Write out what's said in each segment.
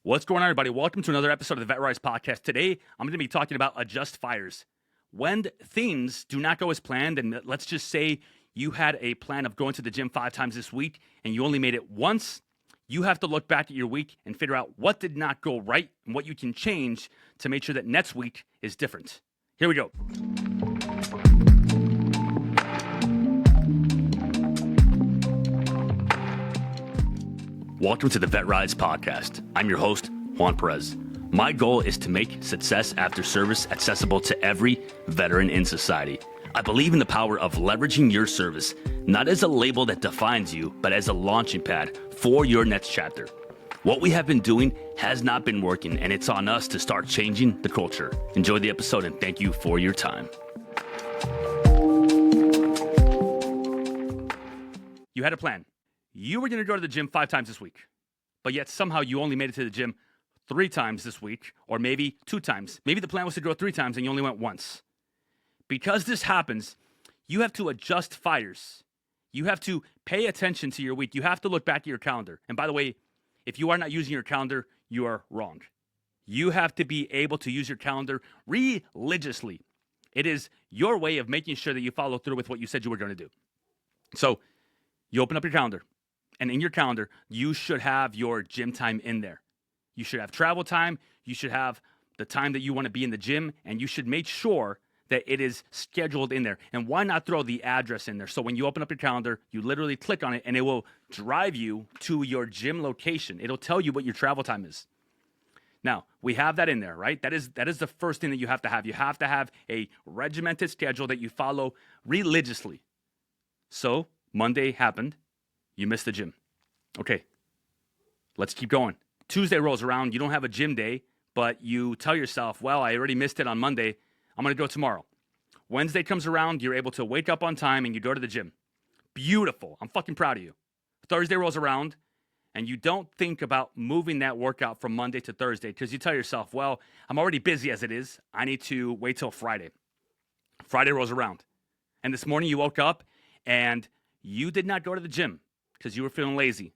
What's going on, everybody? Welcome to another episode of the VetRise Podcast. Today, I'm going to be talking about adjust fires. When things do not go as planned, and let's just say you had a plan of going to the gym 5 times this week and you only made it once, you have to look back at your week and figure out what did not go right and what you can change to make sure that next week is different. Here we go. Welcome to the VetRise Podcast. I'm your host, Juan Perez. My goal is to make success after service accessible to every veteran in society. I believe in the power of leveraging your service, not as a label that defines you, but as a launching pad for your next chapter. What we have been doing has not been working, and it's on us to start changing the culture. Enjoy the episode, and thank you for your time. You had a plan. You were going to go to the gym 5 times this week, but yet somehow you only made it to the gym 3 times this week, or maybe 2 times. Maybe the plan was to go 3 times and you only went once. Because this happens, you have to adjust fires. You have to pay attention to your week. You have to look back at your calendar. And by the way, if you are not using your calendar, you are wrong. You have to be able to use your calendar religiously. It is your way of making sure that you follow through with what you said you were going to do. So you open up your calendar. And in your calendar, you should have your gym time in there. You should have travel time. You should have the time that you want to be in the gym. And you should make sure that it is scheduled in there. And why not throw the address in there? So when you open up your calendar, you literally click on it and it will drive you to your gym location. It'll tell you what your travel time is. Now, we have that in there, right? That is the first thing that you have to have. You have to have a regimented schedule that you follow religiously. So Monday happened. You missed the gym. Okay, let's keep going. Tuesday rolls around. You don't have a gym day, but you tell yourself, well, I already missed it on Monday. I'm going to go tomorrow. Wednesday comes around. You're able to wake up on time and you go to the gym. Beautiful. I'm fucking proud of you. Thursday rolls around and you don't think about moving that workout from Monday to Thursday because you tell yourself, well, I'm already busy as it is. I need to wait till Friday. Friday rolls around. And this morning you woke up and you did not go to the gym because you were feeling lazy.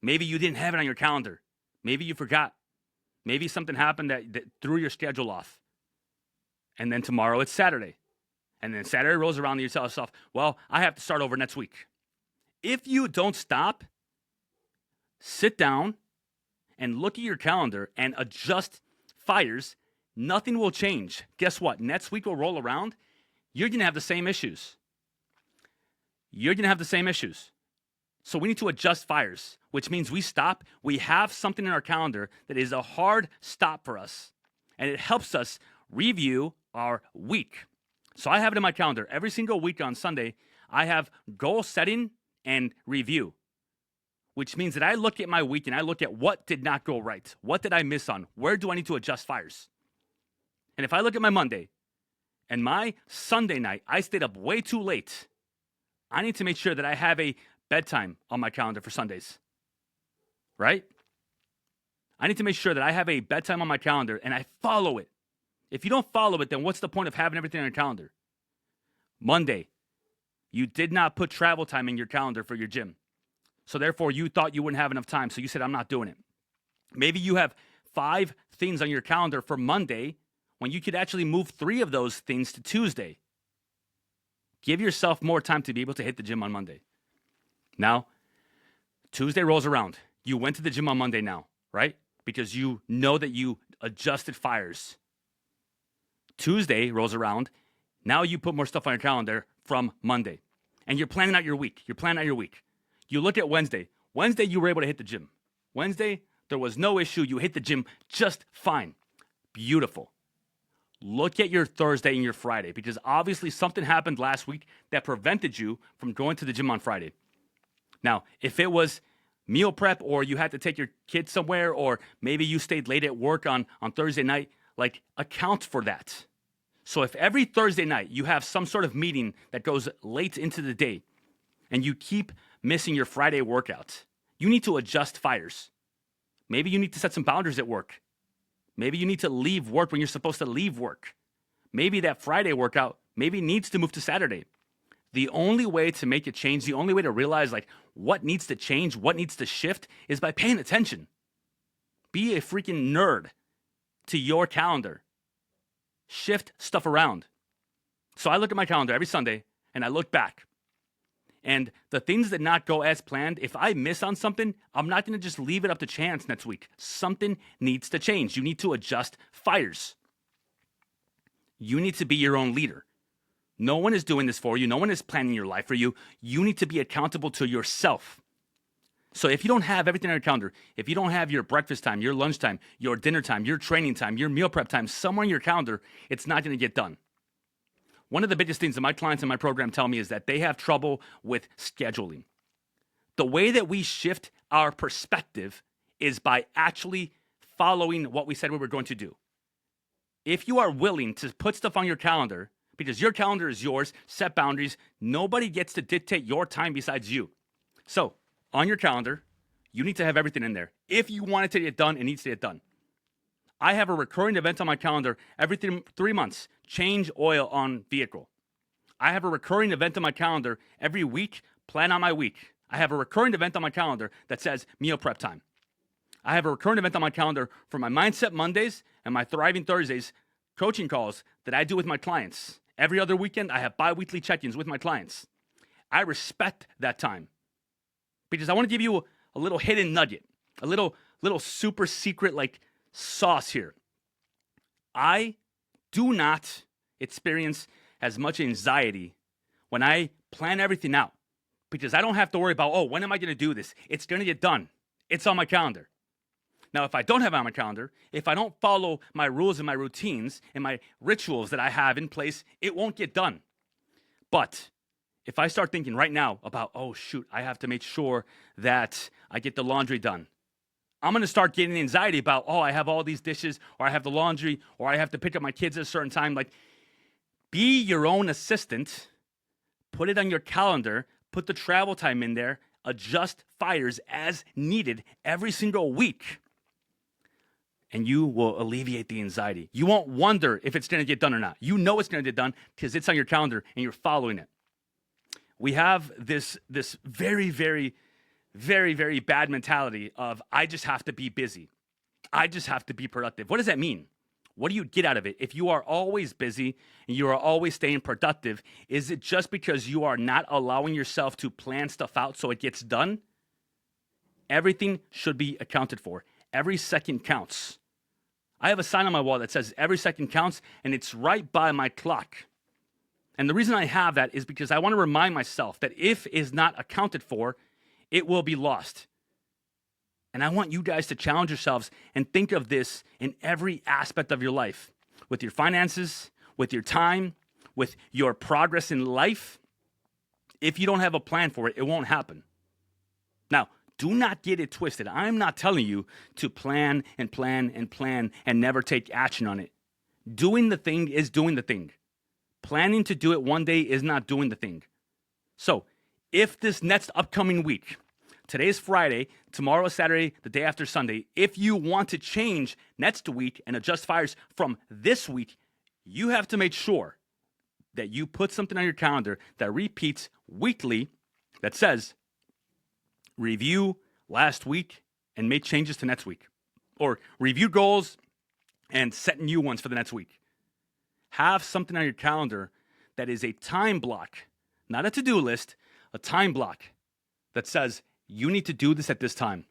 Maybe you didn't have it on your calendar. Maybe you forgot. Maybe something happened that threw your schedule off. And then tomorrow it's Saturday. And then Saturday rolls around and you tell yourself, well, I have to start over next week. If you don't stop, sit down and look at your calendar and adjust fires, nothing will change. Guess what? Next week will roll around. You're going to have the same issues. So we need to adjust fires, which means we stop. We have something in our calendar that is a hard stop for us. And it helps us review our week. So I have it in my calendar. Every single week on Sunday, I have goal setting and review, which means that I look at my week and I look at what did not go right. What did I miss on? Where do I need to adjust fires? And if I look at my Monday and my Sunday night, I stayed up way too late, I need to make sure that I have a bedtime on my calendar for Sundays, right? I need to make sure that I have a bedtime on my calendar and I follow it. If you don't follow it, then what's the point of having everything on your calendar? Monday, you did not put travel time in your calendar for your gym. So therefore, you thought you wouldn't have enough time. So you said, I'm not doing it. Maybe you have 5 things on your calendar for Monday when you could actually move 3 of those things to Tuesday. Give yourself more time to be able to hit the gym on Monday. Now, Tuesday rolls around. You went to the gym on Monday now, right? Because you know that you adjusted fires. Tuesday rolls around. Now you put more stuff on your calendar from Monday. And you're planning out your week. You look at Wednesday. Wednesday, you were able to hit the gym. Wednesday, there was no issue. You hit the gym just fine. Beautiful. Look at your Thursday and your Friday because obviously something happened last week that prevented you from going to the gym on Friday. Now, if it was meal prep or you had to take your kids somewhere or maybe you stayed late at work on Thursday night, account for that. So if every Thursday night you have some sort of meeting that goes late into the day and you keep missing your Friday workout, you need to adjust fires. Maybe you need to set some boundaries at work. Maybe you need to leave work when you're supposed to leave work. Maybe that Friday workout needs to move to Saturday. The only way to make a change, the only way to realize what needs to change, what needs to shift is by paying attention. Be a freaking nerd to your calendar. Shift stuff around. So I look at my calendar every Sunday and I look back. And the things that not go as planned, if I miss on something, I'm not going to just leave it up to chance next week. Something needs to change. You need to adjust fires. You need to be your own leader. No one is doing this for you. No one is planning your life for you. You need to be accountable to yourself. So if you don't have everything on your calendar, if you don't have your breakfast time, your lunch time, your dinner time, your training time, your meal prep time somewhere in your calendar, it's not going to get done. One of the biggest things that my clients in my program tell me is that they have trouble with scheduling. The way that we shift our perspective is by actually following what we said we were going to do. If you are willing to put stuff on your calendar, because your calendar is yours, set boundaries, nobody gets to dictate your time besides you. So, on your calendar, you need to have everything in there. If you want it to get done, it needs to get done. I have a recurring event on my calendar every 3 months. Change oil on vehicle. I have a recurring event on my calendar every week. Plan on my week. I have a recurring event on my calendar that says meal prep time. I have a recurring event on my calendar for my Mindset Mondays and my Thriving Thursdays coaching calls that I do with my clients. Every other weekend, I have bi-weekly check-ins with my clients. I respect that time because I want to give you a little hidden nugget, a little super secret sauce here. I do not experience as much anxiety when I plan everything out because I don't have to worry about, when am I going to do this? It's going to get done. It's on my calendar. Now, if I don't have it on my calendar, if I don't follow my rules and my routines and my rituals that I have in place, it won't get done. But if I start thinking right now about, I have to make sure that I get the laundry done, I'm going to start getting anxiety about, I have all these dishes, or I have the laundry, or I have to pick up my kids at a certain time. Be your own assistant. Put it on your calendar. Put the travel time in there. Adjust fires as needed every single week. And you will alleviate the anxiety. You won't wonder if it's going to get done or not. You know it's going to get done because it's on your calendar and you're following it. We have this very, very, very, very bad mentality of I just have to be busy. I just have to be productive. What does that mean? What do you get out of it? If you are always busy and you are always staying productive, is it just because you are not allowing yourself to plan stuff out so it gets done? Everything should be accounted for. Every second counts. I have a sign on my wall that says every second counts, and it's right by my clock. And the reason I have that is because I want to remind myself that if it is not accounted for, it will be lost. And I want you guys to challenge yourselves and think of this in every aspect of your life, with your finances, with your time, with your progress in life. If you don't have a plan for it, it won't happen. Now, do not get it twisted. I'm not telling you to plan and plan and plan and never take action on it. Doing the thing is doing the thing. Planning to do it one day is not doing the thing. So, if this next upcoming week, today's Friday, tomorrow is Saturday, the day after Sunday, if you want to change next week and adjust fires from this week, you have to make sure that you put something on your calendar that repeats weekly that says, review last week and make changes to next week. Or review goals and set new ones for the next week. Have something on your calendar that is a time block, not a to-do list, a time block that says you need to do this at this time.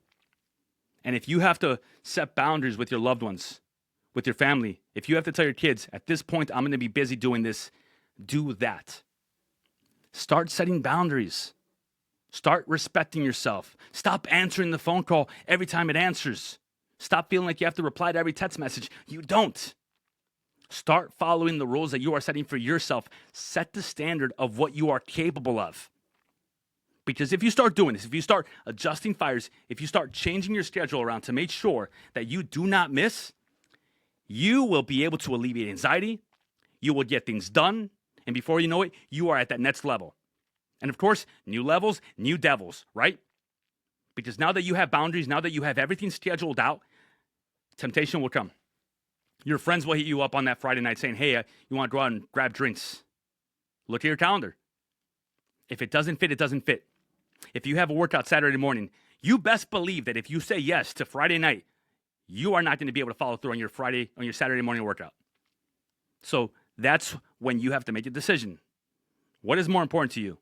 And if you have to set boundaries with your loved ones, with your family, if you have to tell your kids, at this point, I'm going to be busy doing this, do that. Start setting boundaries. Start respecting yourself. Stop answering the phone call every time it answers. Stop feeling like you have to reply to every text message. You don't. Start following the rules that you are setting for yourself. Set the standard of what you are capable of. Because if you start doing this, if you start adjusting fires, if you start changing your schedule around to make sure that you do not miss, you will be able to alleviate anxiety. You will get things done. And before you know it, you are at that next level. And of course, new levels, new devils, right? Because now that you have boundaries, now that you have everything scheduled out, temptation will come. Your friends will hit you up on that Friday night saying, hey, you want to go out and grab drinks? Look at your calendar. If it doesn't fit, it doesn't fit. If you have a workout Saturday morning, you best believe that if you say yes to Friday night, you are not going to be able to follow through on your Saturday morning workout. So that's when you have to make a decision. What is more important to you?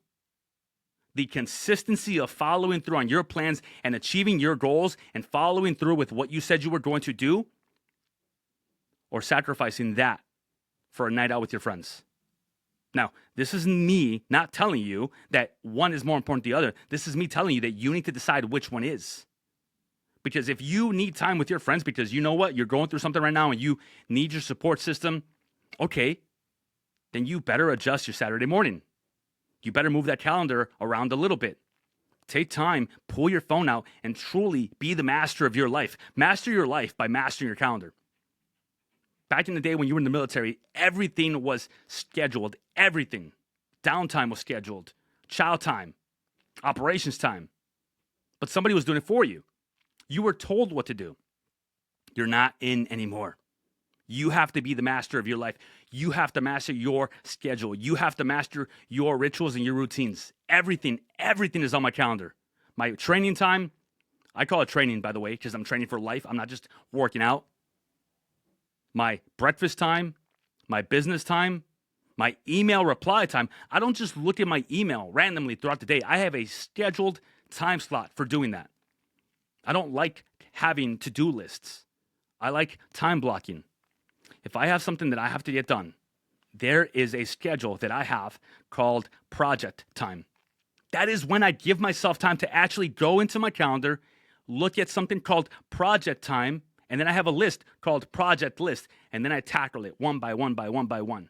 The consistency of following through on your plans and achieving your goals and following through with what you said you were going to do, or sacrificing that for a night out with your friends? Now, this is me not telling you that one is more important than the other. This is me telling you that you need to decide which one is. Because if you need time with your friends because you know what, you're going through something right now and you need your support system, okay, then you better adjust your Saturday morning. You better move that calendar around a little bit. Take time, pull your phone out, and truly be the master of your life. Master your life by mastering your calendar. Back in the day when you were in the military, everything was scheduled. Everything. Downtime was scheduled. Child time. Operations time. But somebody was doing it for you. You were told what to do. You're not in anymore. You have to be the master of your life. You have to master your schedule. You have to master your rituals and your routines. Everything is on my calendar. My training time, I call it training, by the way, because I'm training for life. I'm not just working out. My breakfast time, my business time, my email reply time. I don't just look at my email randomly throughout the day. I have a scheduled time slot for doing that. I don't like having to-do lists. I like time blocking. If I have something that I have to get done, there is a schedule that I have called project time. That is when I give myself time to actually go into my calendar, look at something called project time, and then I have a list called project list, and then I tackle it one by one by one by one.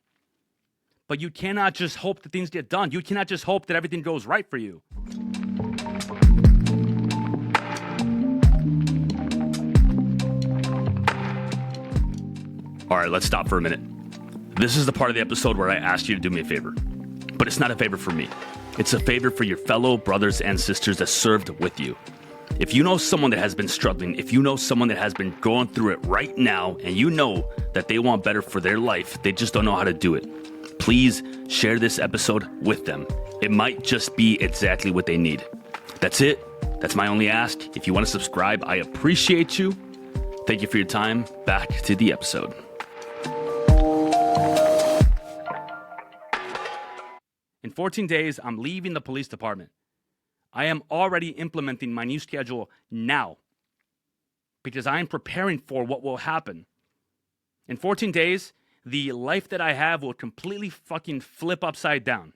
But you cannot just hope that things get done. You cannot just hope that everything goes right for you. All right, let's stop for a minute. This is the part of the episode where I ask you to do me a favor. But it's not a favor for me. It's a favor for your fellow brothers and sisters that served with you. If you know someone that has been struggling, if you know someone that has been going through it right now, and you know that they want better for their life, they just don't know how to do it, please share this episode with them. It might just be exactly what they need. That's it. That's my only ask. If you want to subscribe, I appreciate you. Thank you for your time. Back to the episode. In 14 days, I'm leaving the police department. I am already implementing my new schedule now because I am preparing for what will happen. In 14 days, the life that I have will completely fucking flip upside down.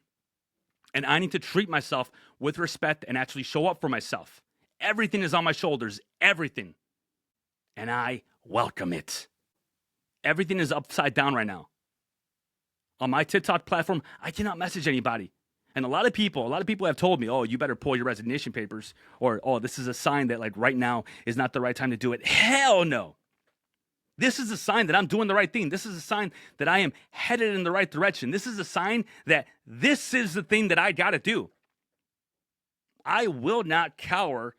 And I need to treat myself with respect and actually show up for myself. Everything is on my shoulders, everything. And I welcome it. Everything is upside down right now. On my TikTok platform, I cannot message anybody. And a lot of people have told me, oh, you better pull your resignation papers, or, oh, this is a sign that like right now is not the right time to do it. Hell no. This is a sign that I'm doing the right thing. This is a sign that I am headed in the right direction. This is a sign that this is the thing that I got to do. I will not cower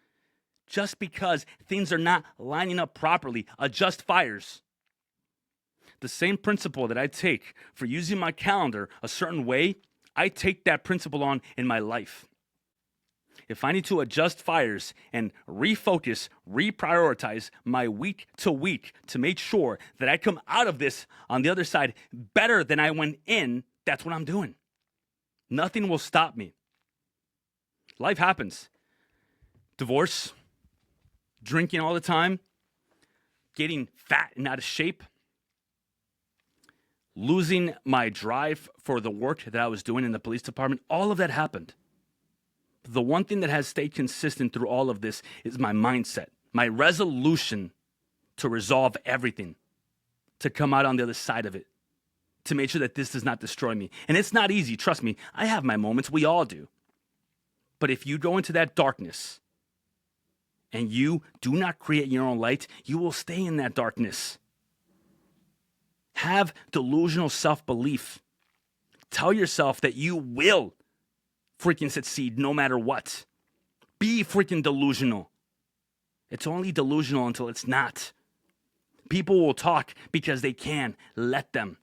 just because things are not lining up properly. Adjust fires. The same principle that I take for using my calendar a certain way, I take that principle on in my life. If I need to adjust fires and refocus, reprioritize my week to week to make sure that I come out of this on the other side better than I went in, that's what I'm doing. Nothing will stop me. Life happens. Divorce, drinking all the time, getting fat and out of shape, losing my drive for the work that I was doing in the police department, all of that happened. The one thing that has stayed consistent through all of this is my mindset, my resolution to resolve everything, to come out on the other side of it, to make sure that this does not destroy me. And it's not easy, trust me. I have my moments, we all do. But if you go into that darkness and you do not create your own light, you will stay in that darkness. Have delusional self-belief. Tell yourself that you will freaking succeed no matter what. Be freaking delusional. It's only delusional until it's not. People will talk because they can. Let them.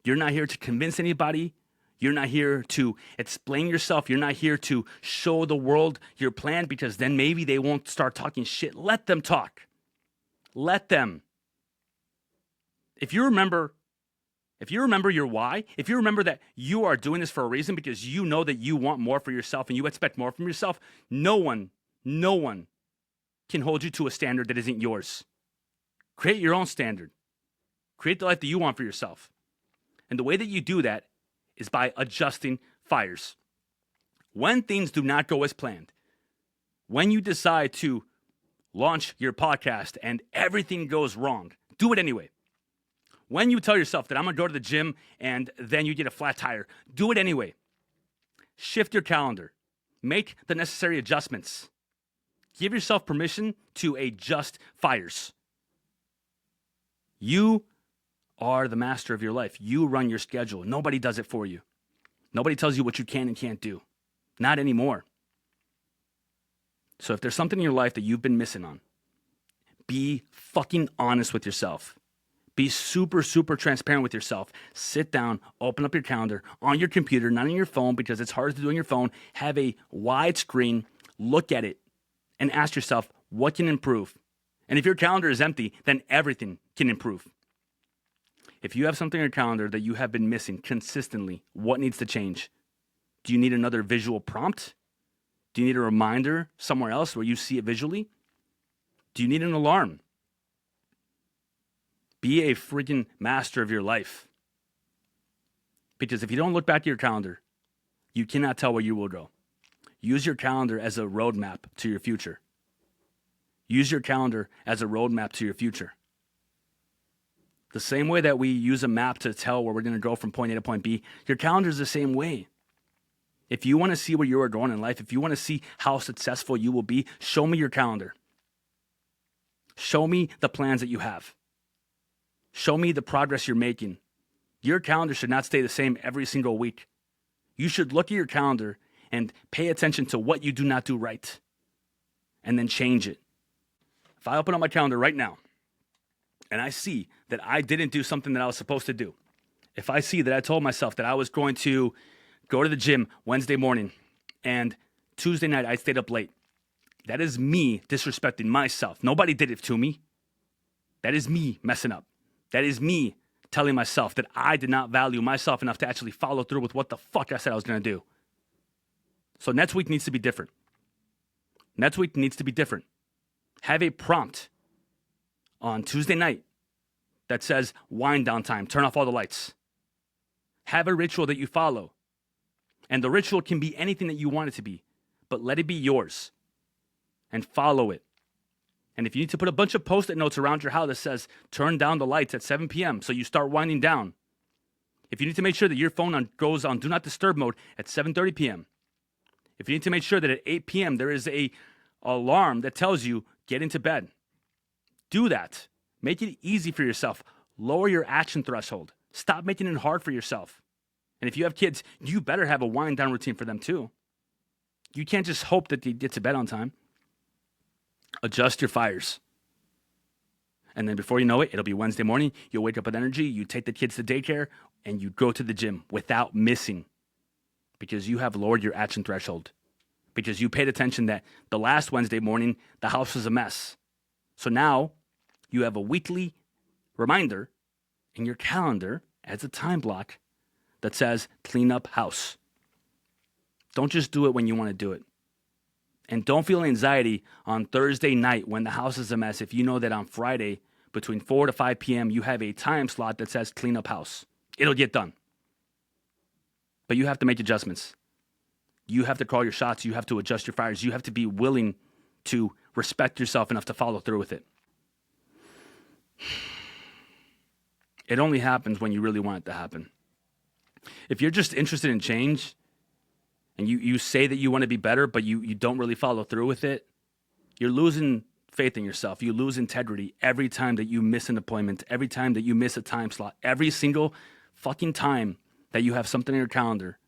You're not here to convince anybody. You're not here to explain yourself. You're not here to show the world your plan because then maybe they won't start talking shit. Let them talk. Let them. If you remember your why, if you remember that you are doing this for a reason because you know that you want more for yourself and you expect more from yourself, no one can hold you to a standard that isn't yours. Create your own standard. Create the life that you want for yourself. And the way that you do that is by adjusting fires. When things do not go as planned, when you decide to launch your podcast and everything goes wrong, do it anyway. When you tell yourself that I'm going to go to the gym and then you get a flat tire, do it anyway. Shift your calendar. Make the necessary adjustments. Give yourself permission to adjust fires. You are the master of your life. You run your schedule. Nobody does it for you. Nobody tells you what you can and can't do. Not anymore. So if there's something in your life that you've been missing on, be fucking honest with yourself. Be super, super transparent with yourself. Sit down, open up your calendar on your computer, not on your phone because it's hard to do on your phone. Have a wide screen, look at it, and ask yourself, what can improve? And if your calendar is empty, then everything can improve. If you have something on your calendar that you have been missing consistently, what needs to change? Do you need another visual prompt? Do you need a reminder somewhere else where you see it visually? Do you need an alarm? Be a freaking master of your life. Because if you don't look back at your calendar, you cannot tell where you will go. Use your calendar as a roadmap to your future. Use your calendar as a roadmap to your future. The same way that we use a map to tell where we're going to go from point A to point B, your calendar is the same way. If you want to see where you are going in life, if you want to see how successful you will be, show me your calendar. Show me the plans that you have. Show me the progress you're making. Your calendar should not stay the same every single week. You should look at your calendar and pay attention to what you do not do right, and then change it. If I open up my calendar right now, and I see that I didn't do something that I was supposed to do, if I see that I told myself that I was going to go to the gym Wednesday morning, and Tuesday night I stayed up late, that is me disrespecting myself. Nobody did it to me. That is me messing up. That is me telling myself that I did not value myself enough to actually follow through with what the fuck I said I was going to do. So next week needs to be different. Next week needs to be different. Have a prompt on Tuesday night that says wind down time, turn off all the lights. Have a ritual that you follow. And the ritual can be anything that you want it to be, but let it be yours and follow it. And if you need to put a bunch of Post-it notes around your house that says turn down the lights at 7 p.m. so you start winding down. If you need to make sure that your phone goes on do not disturb mode at 7:30 p.m. If you need to make sure that at 8 p.m. there is a alarm that tells you get into bed. Do that. Make it easy for yourself. Lower your action threshold. Stop making it hard for yourself. And if you have kids, you better have a wind down routine for them too. You can't just hope that they get to bed on time. Adjust your fires. And then before you know it, it'll be Wednesday morning. You'll wake up with energy. You take the kids to daycare and you go to the gym without missing because you have lowered your action threshold. Because you paid attention that the last Wednesday morning, the house was a mess. So now you have a weekly reminder in your calendar as a time block that says clean up house. Don't just do it when you want to do it. And don't feel anxiety on Thursday night when the house is a mess if you know that on Friday between 4 to 5 p.m. you have a time slot that says clean up house. It'll get done. But you have to make adjustments. You have to call your shots. You have to adjust your fires. You have to be willing to respect yourself enough to follow through with it. It only happens when you really want it to happen. If you're just interested in change and you say that you want to be better, but you don't really follow through with it, you're losing faith in yourself. You lose integrity every time that you miss an appointment, every time that you miss a time slot, every single fucking time that you have something in your calendar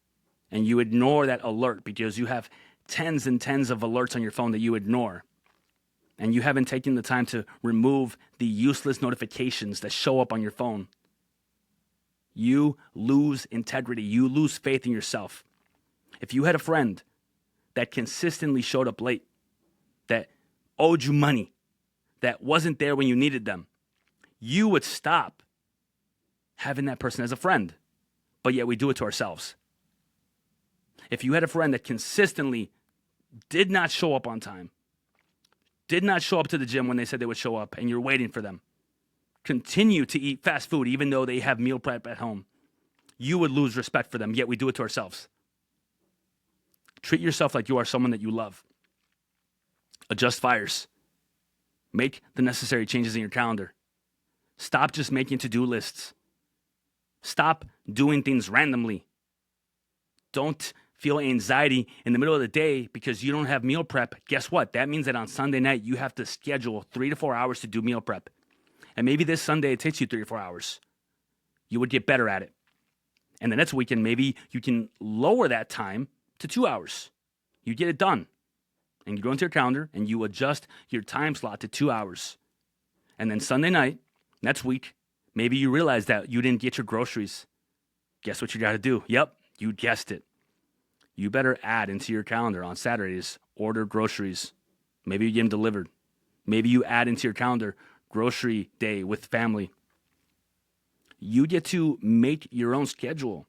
and you ignore that alert because you have tens and tens of alerts on your phone that you ignore. And you haven't taken the time to remove the useless notifications that show up on your phone. You lose integrity. You lose faith in yourself. If you had a friend that consistently showed up late, that owed you money, that wasn't there when you needed them, you would stop having that person as a friend. But yet we do it to ourselves. If you had a friend that consistently did not show up on time, did not show up to the gym when they said they would show up, and you're waiting for them, continue to eat fast food even though they have meal prep at home, you would lose respect for them, yet we do it to ourselves. Treat yourself like you are someone that you love. Adjust fires. Make the necessary changes in your calendar. Stop just making to-do lists. Stop doing things randomly. Don't feel anxiety in the middle of the day because you don't have meal prep. Guess what? That means that on Sunday night, you have to schedule 3 to 4 hours to do meal prep. And maybe this Sunday, it takes you 3 to 4 hours. You would get better at it. And the next weekend, maybe you can lower that time to 2 hours. You get it done. And you go into your calendar and you adjust your time slot to 2 hours. And then Sunday night, next week, maybe you realize that you didn't get your groceries. Guess what you got to do? Yep, you guessed it. You better add into your calendar on Saturdays, order groceries. Maybe you get them delivered. Maybe you add into your calendar grocery day with family. You get to make your own schedule.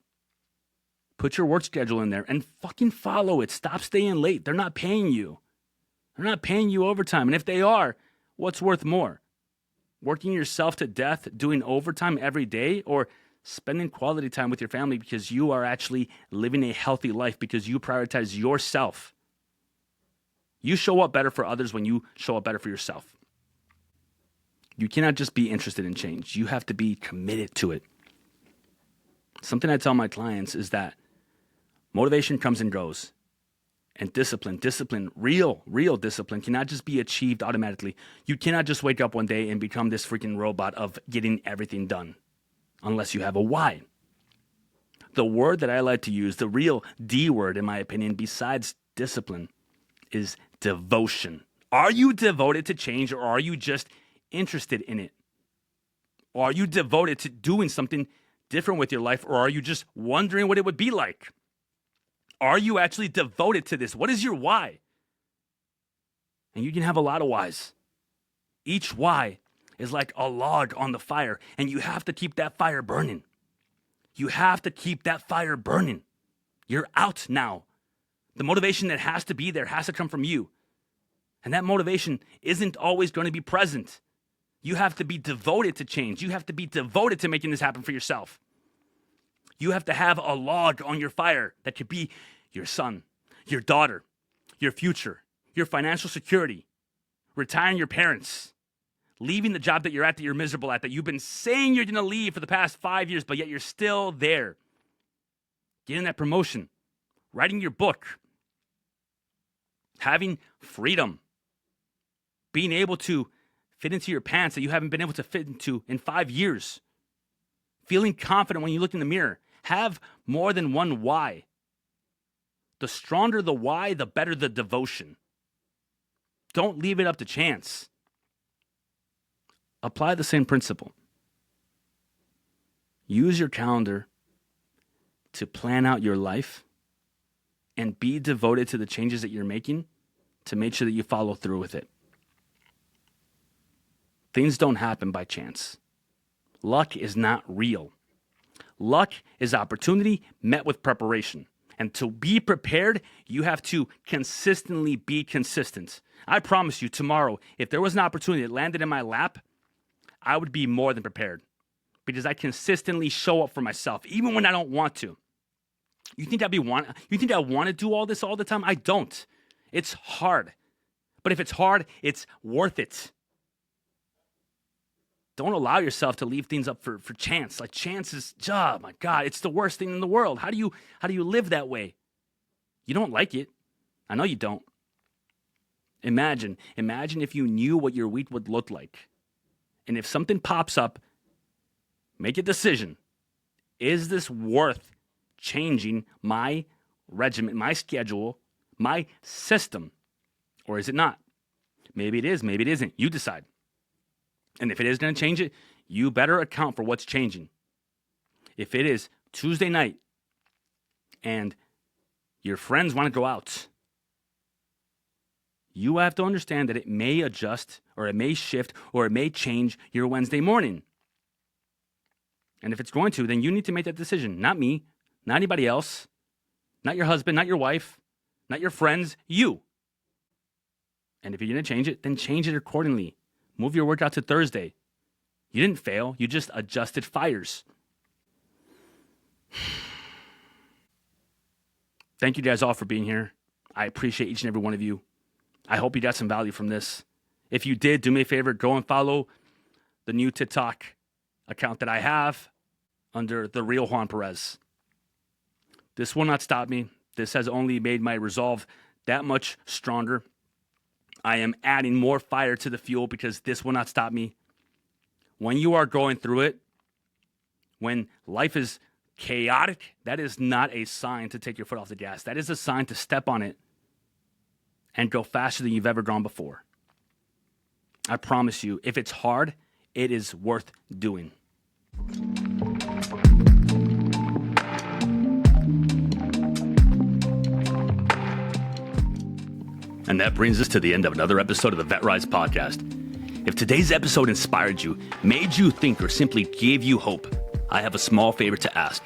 Put your work schedule in there and fucking follow it. Stop staying late. They're not paying you. They're not paying you overtime. And if they are, what's worth more? Working yourself to death, doing overtime every day, or spending quality time with your family because you are actually living a healthy life because you prioritize yourself. You show up better for others when you show up better for yourself. You cannot just be interested in change. You have to be committed to it. Something I tell my clients is that motivation comes and goes. And discipline, real discipline cannot just be achieved automatically. You cannot just wake up one day and become this freaking robot of getting everything done unless you have a why. The word that I like to use, the real D word in my opinion, besides discipline, is devotion. Are you devoted to change or are you just interested in it? Or are you devoted to doing something different with your life or are you just wondering what it would be like? Are you actually devoted to this? What is your why? And you can have a lot of whys. Each why is like a log on the fire, and you have to keep that fire burning. You have to keep that fire burning. You're out now. The motivation that has to be there has to come from you. And that motivation isn't always going to be present. You have to be devoted to change. You have to be devoted to making this happen for yourself. You have to have a log on your fire that could be your son, your daughter, your future, your financial security, retiring your parents, leaving the job that you're at that you're miserable at, that you've been saying you're going to leave for the past 5 years, but yet you're still there. Getting that promotion, writing your book, having freedom, being able to fit into your pants that you haven't been able to fit into in 5 years, feeling confident when you look in the mirror. Have more than one why. The stronger the why, the better the devotion. Don't leave it up to chance. Apply the same principle. Use your calendar to plan out your life and be devoted to the changes that you're making to make sure that you follow through with it. Things don't happen by chance. Luck is not real. Luck is opportunity met with preparation. And to be prepared, you have to consistently be consistent. I promise you, tomorrow, if there was an opportunity that landed in my lap, I would be more than prepared because I consistently show up for myself, even when I don't want to. You think I want to do all this all the time? I don't. It's hard. But if it's hard, it's worth it. Don't allow yourself to leave things up for chance. Like chance is, oh my God, it's the worst thing in the world. How do you live that way? You don't like it. I know you don't. Imagine if you knew what your week would look like. And if something pops up, make a decision. Is this worth changing my regimen, my schedule, my system? Or is it not? Maybe it is, maybe it isn't. You decide. And if it is going to change it, you better account for what's changing. If it is Tuesday night and your friends want to go out, you have to understand that it may adjust or it may shift or it may change your Wednesday morning. And if it's going to, then you need to make that decision. Not me, not anybody else, not your husband, not your wife, not your friends, you. And if you're going to change it, then change it accordingly. Move your workout to Thursday. You didn't fail. You just adjusted fires. Thank you guys all for being here. I appreciate each and every one of you. I hope you got some value from this. If you did, do me a favor, go and follow the new TikTok account that I have under The Real Juan Perez. This will not stop me. This has only made my resolve that much stronger. I am adding more fire to the fuel because this will not stop me. When you are going through it, when life is chaotic, that is not a sign to take your foot off the gas. That is a sign to step on it and go faster than you've ever gone before. I promise you, if it's hard, it is worth doing. And that brings us to the end of another episode of the VetRise Podcast. If today's episode inspired you, made you think, or simply gave you hope, I have a small favor to ask.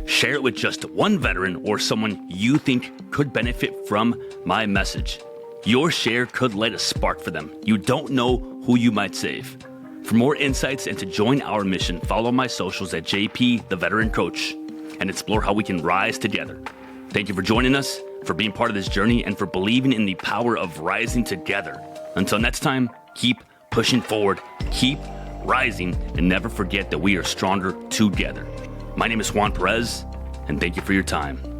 Share it with just one veteran or someone you think could benefit from my message. Your share could light a spark for them. You don't know who you might save. For more insights and to join our mission, follow my socials at JP, the Veteran Coach, and explore how we can rise together. Thank you for joining us, for being part of this journey, and for believing in the power of rising together. Until next time, keep pushing forward, keep rising, and never forget that we are stronger together. My name is Juan Perez, and thank you for your time.